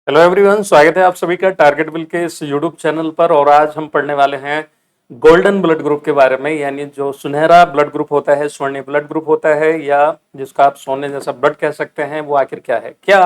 Hello everyone, स्वागत है आप सभी का टारगेट बिल के इस यूट्यूब चैनल पर। और आज हम पढ़ने वाले हैं गोल्डन ब्लड ग्रुप के बारे में, यानी जो सुनहरा ब्लड ग्रुप होता है, स्वर्णीय ब्लड ग्रुप होता है, या जिसका आप सोने जैसा ब्लड कह सकते हैं, वो आखिर क्या है। क्या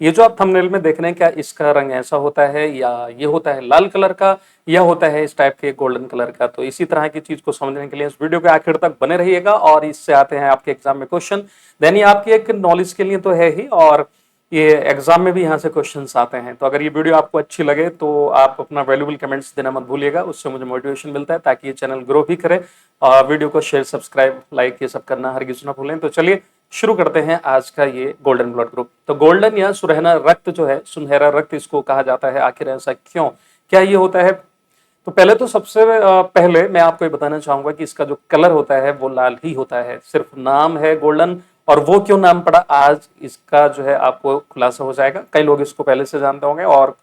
ये जो आप थंबनेल में देख रहे हैं, क्या इसका रंग ऐसा होता है, या ये होता है लाल कलर का, या होता है इस टाइप के गोल्डन कलर का। तो इसी तरह की चीज को समझने के लिए इस वीडियो के आखिर तक बने रहिएगा। और इससे आते हैं आपके एग्जाम में क्वेश्चन, देन ये आपकी एक नॉलेज के लिए तो है ही, और ये एग्जाम में भी यहाँ से क्वेश्चंस आते हैं। तो अगर ये वीडियो आपको अच्छी लगे तो आप अपना वैल्यूबल कमेंट्स देना मत भूलिएगा, उससे मुझे मोटिवेशन मिलता है ताकि ये चैनल ग्रो भी करे। और वीडियो को शेयर, सब्सक्राइब, लाइक ये सब करना हरगिज ना भूलें। तो चलिए शुरू करते हैं आज का ये गोल्डन ब्लड ग्रुप। तो गोल्डन या सुनहरा रक्त जो है, सुनहरा रक्त इसको कहा जाता है। आखिर ऐसा क्यों, क्या ये होता है? तो पहले तो सबसे पहले मैं आपको ये बताना चाहूंगा कि इसका जो कलर होता है वो लाल ही होता है। सिर्फ नाम है गोल्डन, और वो क्यों नाम पड़ा आज इसका जो है आपको खुलासा हो जाएगा। कई लोग इसको पहले से जानते होंगे और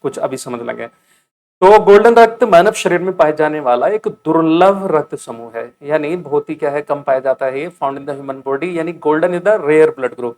कुछ अभी समझ लेंगे। तो गोल्डन रक्त मानव शरीर में पाए जाने वाला एक दुर्लभ रक्त समूह है, यानी बहुत ही क्या है, कम पाया जाता है। ये found in the human body, यानी golden is the rare blood group.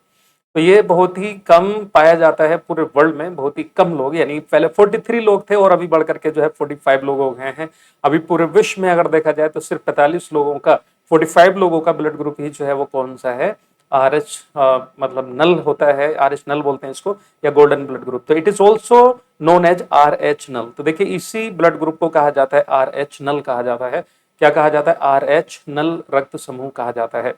तो ये बहुत ही कम पाया जाता है पूरे वर्ल्ड में। बहुत ही कम लोग, यानी पहले 43 लोग थे और अभी बढ़ करके जो है 45 लोग हो गए हैं। अभी पूरे विश्व में अगर देखा जाए तो सिर्फ 45 लोगों का, 45 लोगों का ब्लड ग्रुप ही जो है वो कौन सा है, आर एच, मतलब नल होता है, आर एच नल बोलते हैं इसको, या गोल्डन ब्लड ग्रुप। तो it is also known as R H null. तो देखिए इसी ब्लड ग्रुप को कहा जाता है आर एच नल कहा जाता है। क्या कहा जाता है? आर एच नल रक्त समूह कहा जाता है।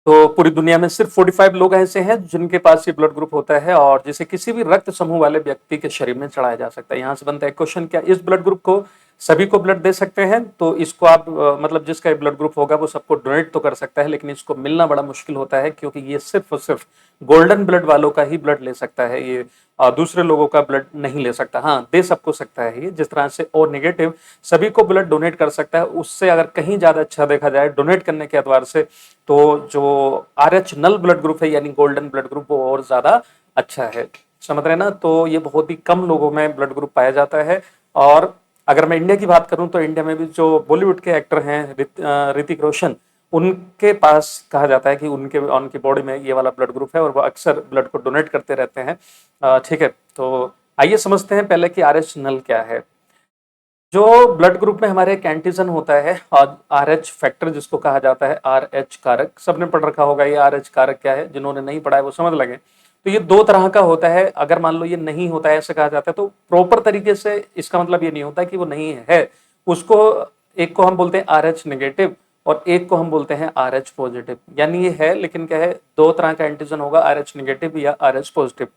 तो पूरी दुनिया में सिर्फ 45 लोग ऐसे हैं जिनके पास ये ब्लड ग्रुप होता है, और जिसे किसी भी रक्त समूह वाले व्यक्ति के शरीर में चढ़ाया जा सकता है। यहां से बनता है क्वेश्चन, क्या इस ब्लड ग्रुप को सभी को ब्लड दे सकते हैं? तो इसको आप मतलब जिसका ब्लड ग्रुप होगा वो सबको डोनेट तो कर सकता है, लेकिन इसको मिलना बड़ा मुश्किल होता है, क्योंकि ये सिर्फ और सिर्फ गोल्डन ब्लड वालों का ही ब्लड ले सकता है। ये दूसरे लोगों का ब्लड नहीं ले सकता। हाँ, दे सबको सकता है ये, जिस तरह से ओ नेगेटिव सभी को ब्लड डोनेट कर सकता है, उससे अगर कहीं ज्यादा अच्छा देखा जाए डोनेट करने के एतबार से, तो जो R H null blood group है यानी गोल्डन ब्लड ग्रुप, वो और ज्यादा अच्छा है। समझ रहे ना? तो ये बहुत ही कम लोगों में ब्लड ग्रुप पाया जाता है। और अगर मैं इंडिया की बात करूं तो इंडिया में भी जो बॉलीवुड के एक्टर हैं, ऋतिक रोशन, उनके पास कहा जाता है कि उनकी बॉडी में ये वाला ब्लड ग्रुप है, और वो अक्सर ब्लड को डोनेट करते रहते हैं। ठीक है, तो आइए समझते हैं पहले कि आर एच नल क्या है। जो ब्लड ग्रुप में हमारे एक एंटीजन होता है, और आर एच फैक्टर जिसको कहा जाता है, आर एच कारक, सबने पढ़ रखा होगा ये आर एच कारक क्या है। जिन्होंने नहीं पढ़ा है वो समझ लगे। तो ये दो तरह का होता है। अगर मान लो ये नहीं होता है ऐसे कहा जाता है, तो प्रॉपर तरीके से इसका मतलब ये नहीं होता कि वो नहीं है। उसको, एक को हम बोलते हैं आर एच नेगेटिव, और एक को हम बोलते हैं आर एच पॉजिटिव। यानी ये है, लेकिन क्या है, दो तरह का एंटीजन होगा, आर एच नेगेटिव या आर एच पॉजिटिव।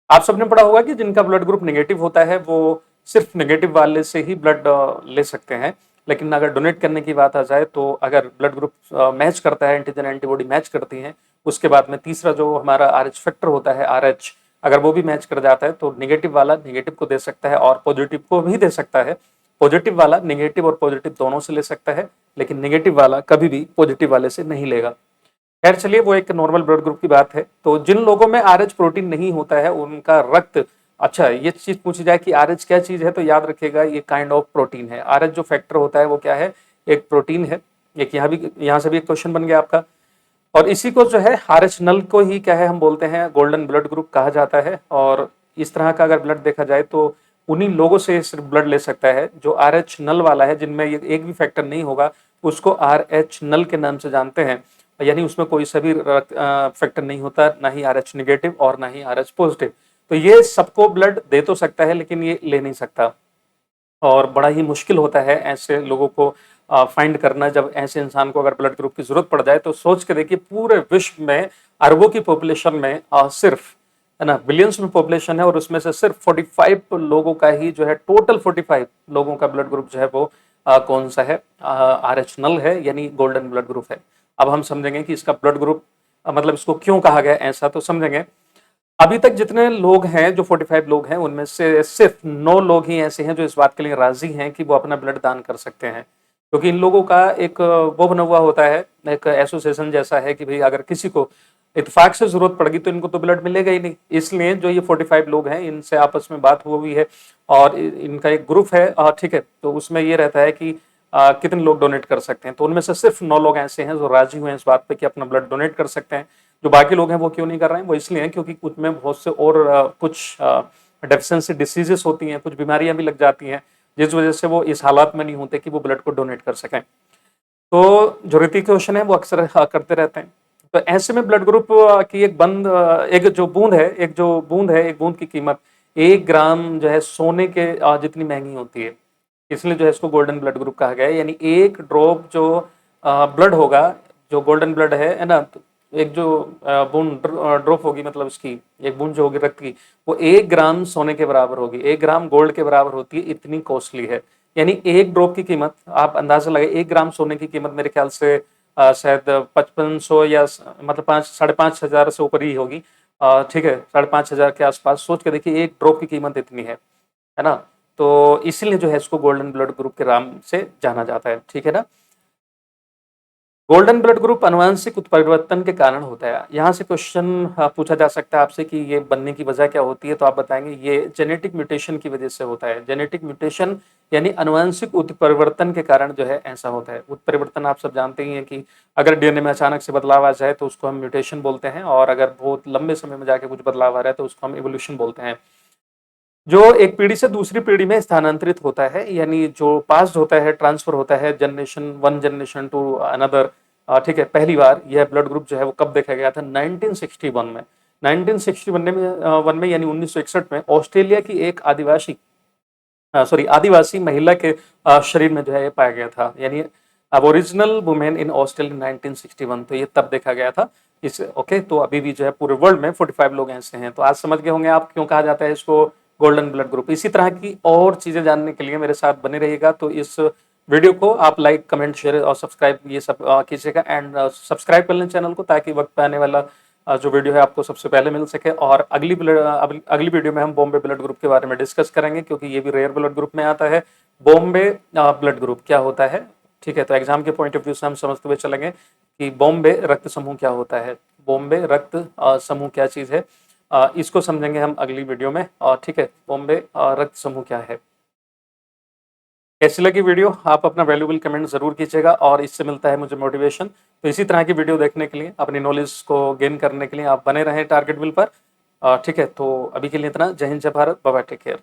आप सबने पढ़ा होगा कि जिनका ब्लड ग्रुप नेगेटिव होता है वो सिर्फ नेगेटिव वाले से ही ब्लड ले सकते हैं। लेकिन अगर डोनेट करने की बात आ जाए तो अगर ब्लड ग्रुप मैच करता है, एंटीजन एंटीबॉडी मैच करती हैं, उसके बाद में तीसरा जो हमारा आर एच फैक्टर होता है, आर एच, अगर वो भी मैच कर जाता है तो नेगेटिव वाला नेगेटिव को दे सकता है और पॉजिटिव को भी दे सकता है। पॉजिटिव वाला नेगेटिव और पॉजिटिव दोनों से ले सकता है, लेकिन नेगेटिव वाला कभी भी पॉजिटिव वाले से नहीं लेगा। खैर चलिए, वो एक नॉर्मल ब्लड ग्रुप की बात है। तो जिन लोगों में आरएच प्रोटीन नहीं होता है उनका रक्त, अच्छा ये चीज पूछी जाए कि आरएच क्या चीज है, तो याद रखिएगा ये काइंड ऑफ प्रोटीन है। आरएच जो फैक्टर होता है वो क्या है, एक प्रोटीन है। एक यहाँ से भी एक क्वेश्चन बन गया आपका। और इसी को जो है आर एच नल को ही क्या है, हम बोलते हैं गोल्डन ब्लड ग्रुप कहा जाता है। और इस तरह का अगर ब्लड देखा जाए तो उन्हीं लोगों से सिर्फ ब्लड ले सकता है जो आर एच नल वाला है, जिनमें ये एक भी फैक्टर नहीं होगा, उसको आर एच नल के नाम से जानते हैं। यानी उसमें कोई सभी फैक्टर नहीं होता, ना ही आर एच निगेटिव और ना ही आर एच पॉजिटिव। तो ये सबको ब्लड दे तो सकता है, लेकिन ये ले नहीं सकता। और बड़ा ही मुश्किल होता है ऐसे लोगों को फाइंड करना। जब ऐसे इंसान को अगर ब्लड ग्रुप की जरूरत पड़ जाए, तो सोच के देखिए पूरे विश्व में अरबों की पॉपुलेशन में सिर्फ, है ना, बिलियंस में पॉपुलेशन है, और उसमें से सिर्फ 45 लोगों का ही जो है, टोटल 45 लोगों का ब्लड ग्रुप जो है वो कौन सा है, आर एच नल है, यानी गोल्डन ब्लड ग्रुप है। अब हम समझेंगे कि इसका ब्लड ग्रुप मतलब इसको क्यों कहा गया ऐसा, तो समझेंगे। अभी तक जितने लोग हैं, जो 45 लोग हैं, उनमें से सिर्फ 9 लोग ही ऐसे हैं जो इस बात के लिए राजी हैं कि वो अपना ब्लड दान कर सकते हैं। क्योंकि इन लोगों का एक वो बना हुआ होता है, एक एसोसिएशन जैसा है कि भाई अगर किसी को इत्तेफाक से जरूरत पड़ेगी तो इनको तो ब्लड मिलेगा ही नहीं। इसलिए जो ये 45 लोग हैं, इनसे आपस में बात हुई है, और इनका एक ग्रुप है, ठीक है। तो उसमें ये रहता है कि कितने लोग डोनेट कर सकते हैं। तो उनमें से सिर्फ 9 लोग ऐसे हैं जो राजी हुए हैं इस बात पे कि अपना ब्लड डोनेट कर सकते हैं। जो बाकी लोग हैं वो क्यों नहीं कर रहे हैं? वो इसलिए हैं क्योंकि कुछ में बहुत से और कुछ डेफिशिएंसी डिसीजेस होती हैं, कुछ बीमारियां भी लग जाती हैं, जिस वजह से वो इस हालात में नहीं होते कि वो ब्लड को डोनेट कर सकें। तो जो ऋतिक क्वेश्चन है वो अक्सर करते रहते हैं। तो ऐसे में ब्लड ग्रुप की एक जो बूंद है, एक बूंद की कीमत 1 ग्राम जो है सोने के जितनी महंगी होती है। इसलिए जो है इसको गोल्डन ब्लड ग्रुप कहा गया है। यानी एक ड्रॉप जो ब्लड होगा, जो गोल्डन ब्लड है ना, तो एक जो बूंद ड्रॉप होगी, मतलब इसकी एक बूंद जो होगी रक्त की, वो 1 ग्राम सोने के बराबर होगी, 1 ग्राम गोल्ड के बराबर होती है, इतनी कॉस्टली है। यानी एक ड्रॉप की कीमत आप अंदाजा लगाए, 1 ग्राम सोने की कीमत मेरे ख्याल से शायद 5500 या मतलब 5,500 से ऊपर ही होगी। ठीक है, 5,500 के आसपास। सोच के देखिए एक ड्रॉप की कीमत इतनी है ना। तो इसीलिए जो है इसको गोल्डन ब्लड ग्रुप के नाम से जाना जाता है, ठीक है ना। गोल्डन ब्लड ग्रुप आनुवंशिक उत्परिवर्तन के कारण होता है। यहाँ से क्वेश्चन पूछा जा सकता है आपसे कि ये बनने की वजह क्या होती है, तो आप बताएंगे ये जेनेटिक म्यूटेशन की वजह से होता है। जेनेटिक म्यूटेशन यानी आनुवंशिक उत्परिवर्तन के कारण जो है ऐसा होता है। उत्परिवर्तन आप सब जानते ही हैं कि अगर डीएनए में अचानक से बदलाव आ जाए तो उसको हम म्यूटेशन बोलते हैं, और अगर बहुत लंबे समय में जाके कुछ बदलाव आ रहा है तो उसको हम इवोल्यूशन बोलते हैं। जो एक पीढ़ी से दूसरी पीढ़ी में स्थानांतरित होता है, यानी जो पास होता है, ट्रांसफर होता है generation one generation to another, ठीक है। पहली बार यह ब्लड ग्रुप जो है वो कब देखा गया था? 1961 में। 1961 में यानी 1961 में ऑस्ट्रेलिया की एक आदिवासी महिला के शरीर में जो है ये पाया गया था। यानी अबोरिजिनल वुमेन इन ऑस्ट्रेलिया 1961, तो ये तब देखा गया था इस ओके। तो अभी भी जो है पूरे वर्ल्ड में 45 लोग ऐसे हैं। तो आज समझ गए होंगे आप क्यों कहा जाता है इसको गोल्डन ब्लड ग्रुप। इसी तरह की और चीजें जानने के लिए मेरे साथ बने रहिएगा। तो इस वीडियो को आप लाइक, कमेंट, शेयर और सब्सक्राइब ये सब कीजिएगा, एंड सब्सक्राइब कर लें चैनल को, ताकि वक्त पे आने वाला जो वीडियो है आपको सबसे पहले मिल सके। और अगली वीडियो में हम बॉम्बे ब्लड ग्रुप के बारे में डिस्कस करेंगे, क्योंकि ये भी रेयर ब्लड ग्रुप में आता है। बॉम्बे ब्लड ग्रुप क्या होता है, ठीक है। तो एग्जाम के पॉइंट ऑफ व्यू से हम समझते हुए चलेंगे कि बॉम्बे रक्त समूह क्या होता है, बॉम्बे रक्त समूह क्या चीज है, इसको समझेंगे हम अगली वीडियो में। ठीक है, बॉम्बे रक्त समूह क्या है। कैसी लगी वीडियो? आप अपना वैल्यूबल कमेंट जरूर कीजिएगा, और इससे मिलता है मुझे मोटिवेशन। तो इसी तरह की वीडियो देखने के लिए, अपनी नॉलेज को गेन करने के लिए आप बने रहें टारगेट विल पर। ठीक है, तो अभी के लिए इतना। जय हिंद, जय Bharat, bye bye, take care.